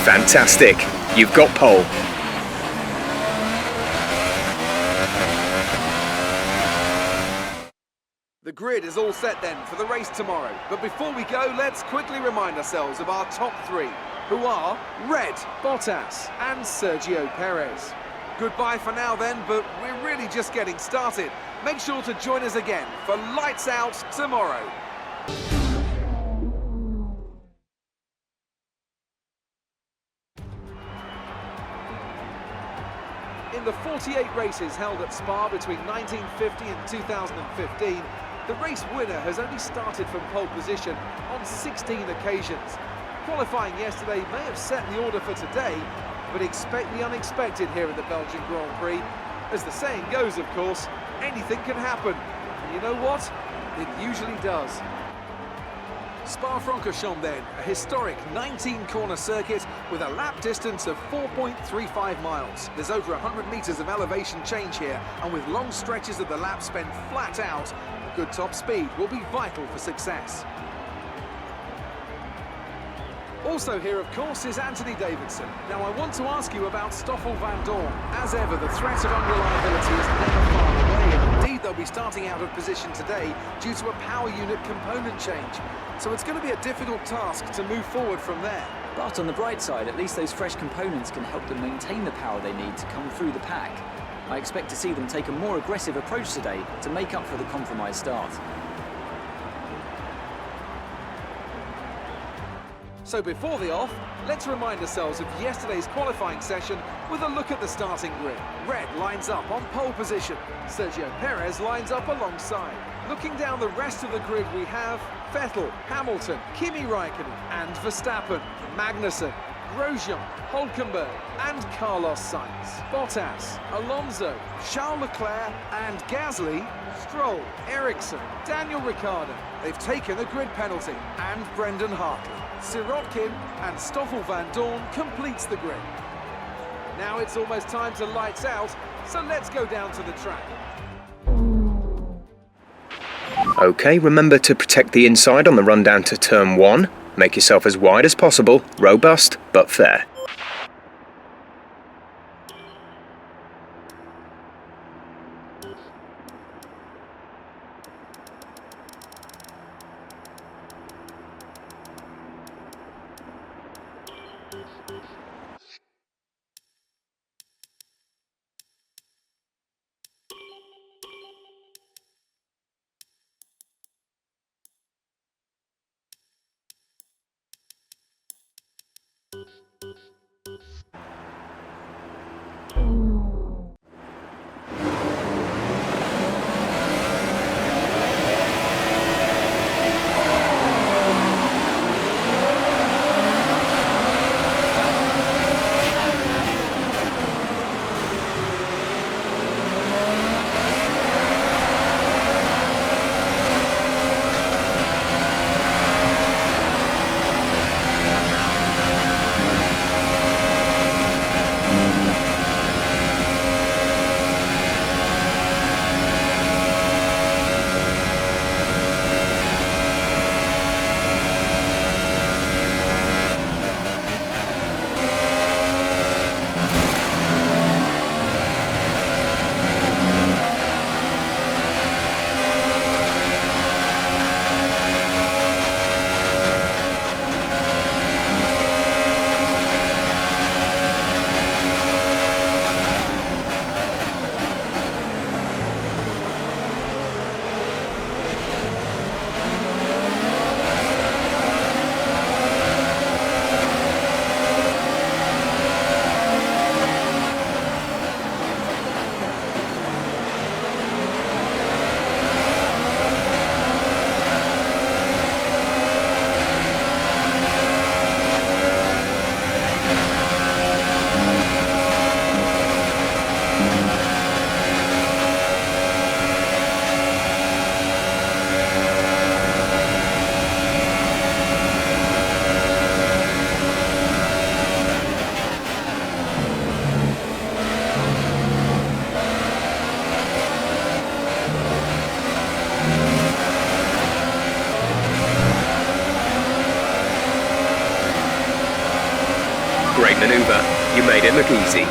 Fantastic. You've got pole. The grid is all set then for the race tomorrow. But before we go, let's quickly remind ourselves of our top three, who are Red, Bottas and Sergio Perez. Goodbye for now then, but we're really just getting started. Make sure to join us again for Lights Out tomorrow. In the 48 races held at Spa between 1950 and 2015, the race winner has only started from pole position on 16 occasions. Qualifying yesterday may have set the order for today, but expect the unexpected here at the Belgian Grand Prix. As the saying goes, of course, anything can happen. And you know what? It usually does. Spa-Francorchamps then, a historic 19-corner circuit with a lap distance of 4.35 miles. There's over 100 metres of elevation change here, and with long stretches of the lap spent flat out, a good top speed will be vital for success. Also here, of course, is Anthony Davidson. Now, I want to ask you about Stoffel van Dorn. As ever, the threat of unreliability is never far away, and indeed they'll be starting out of position today due to a power unit component change. So it's going to be a difficult task to move forward from there. But on the bright side, at least those fresh components can help them maintain the power they need to come through the pack. I expect to see them take a more aggressive approach today to make up for the compromised start. So before the off, let's remind ourselves of yesterday's qualifying session with a look at the starting grid. Red lines up on pole position. Sergio Perez lines up alongside. Looking down the rest of the grid, we have Vettel, Hamilton, Kimi Raikkonen and Verstappen, Magnussen, Grosjean, Hülkenberg and Carlos Sainz, Bottas, Alonso, Charles Leclerc and Gasly, Stroll, Ericsson, Daniel Ricciardo. They've taken a grid penalty, and Brendan Hartley, Sirotkin and Stoffel van Dorn completes the grid. Now it's almost time to lights out, so let's go down to the track. Okay, remember to protect the inside on the run down to turn 1. Make yourself as wide as possible, robust but fair. look easy.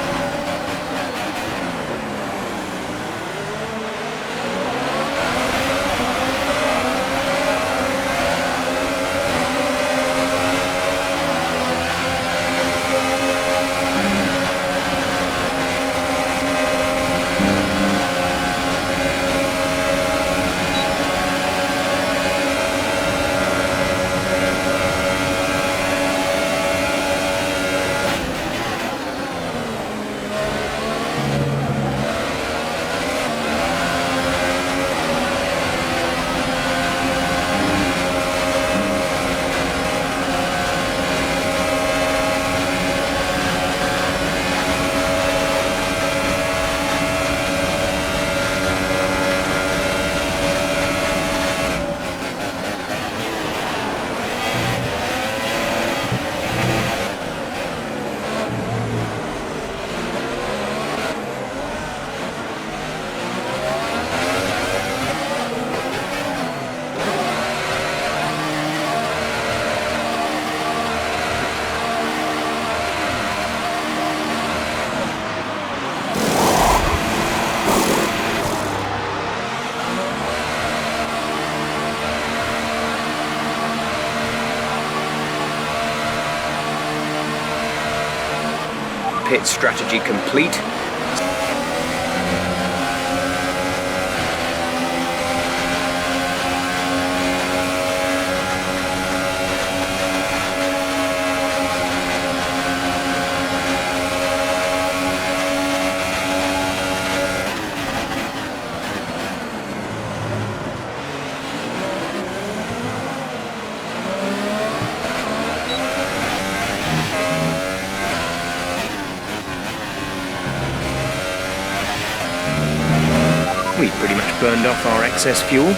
Pit strategy complete. We've pretty much burned off our excess fuel.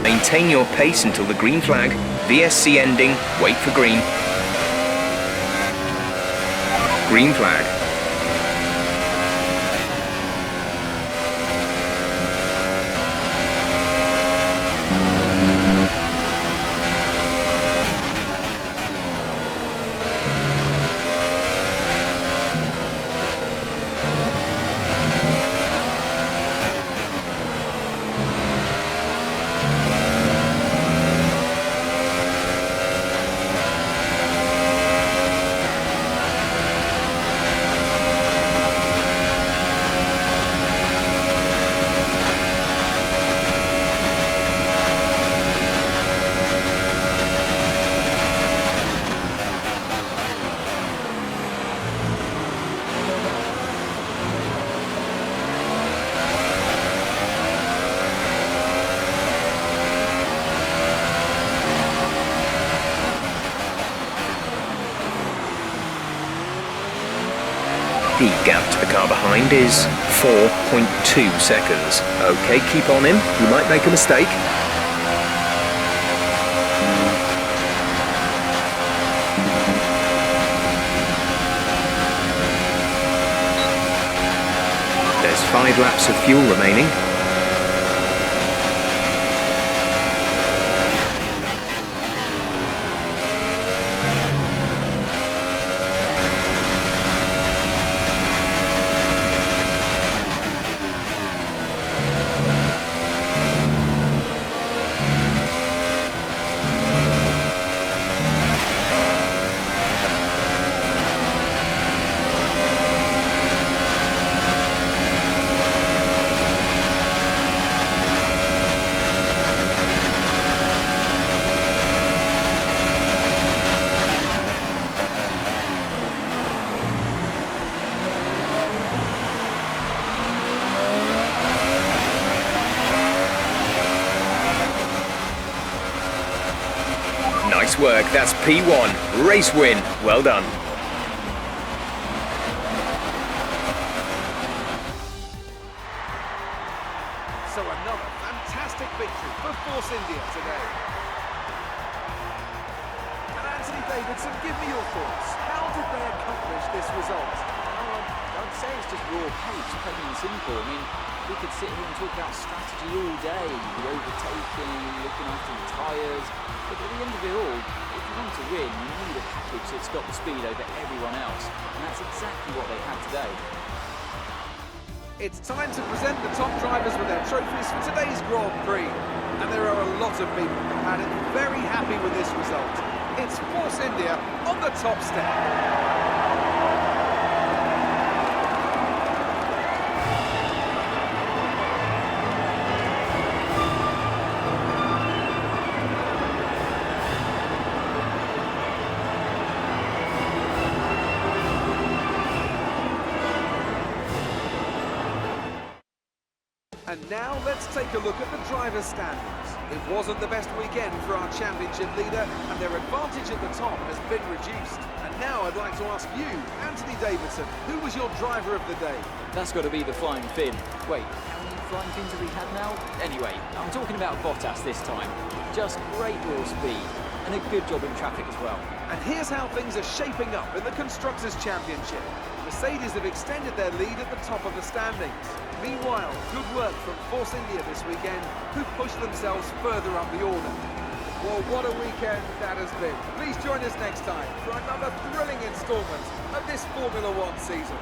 Maintain your pace until the green flag. VSC ending, wait for green. Green flag. The gap to the car behind is 4.2 seconds. Okay, keep on him. You might make a mistake. There's 5 laps of fuel remaining. Nice work, that's P1. Race win. Well done. So another fantastic victory for Force India today. And Anthony Davidson, give me your thoughts. How did they accomplish this result? I'd say it's just raw pace, plain and simple. I mean, we could sit here and talk about strategy all day, the overtaking, looking after the tyres, but at the end of it all, if you want to win, you need a package that's got the speed over everyone else, and that's exactly what they had today. It's time to present the top drivers with their trophies for today's Grand Prix. And there are a lot of people who had it very happy with this result. It's Force India on the top step. And now let's take a look at the driver's standings. It wasn't the best weekend for our championship leader, and their advantage at the top has been reduced. And now I'd like to ask you, Anthony Davidson, who was your driver of the day? That's got to be the Flying Finn. Wait, how many Flying Fins have we had now? Anyway, I'm talking about Bottas this time. Just great raw speed, and a good job in traffic as well. And here's how things are shaping up in the Constructors' Championship. Mercedes have extended their lead at the top of the standings. Meanwhile, good work from Force India this weekend, who pushed themselves further up the order. Well, what a weekend that has been. Please join us next time for another thrilling instalment of this Formula One season.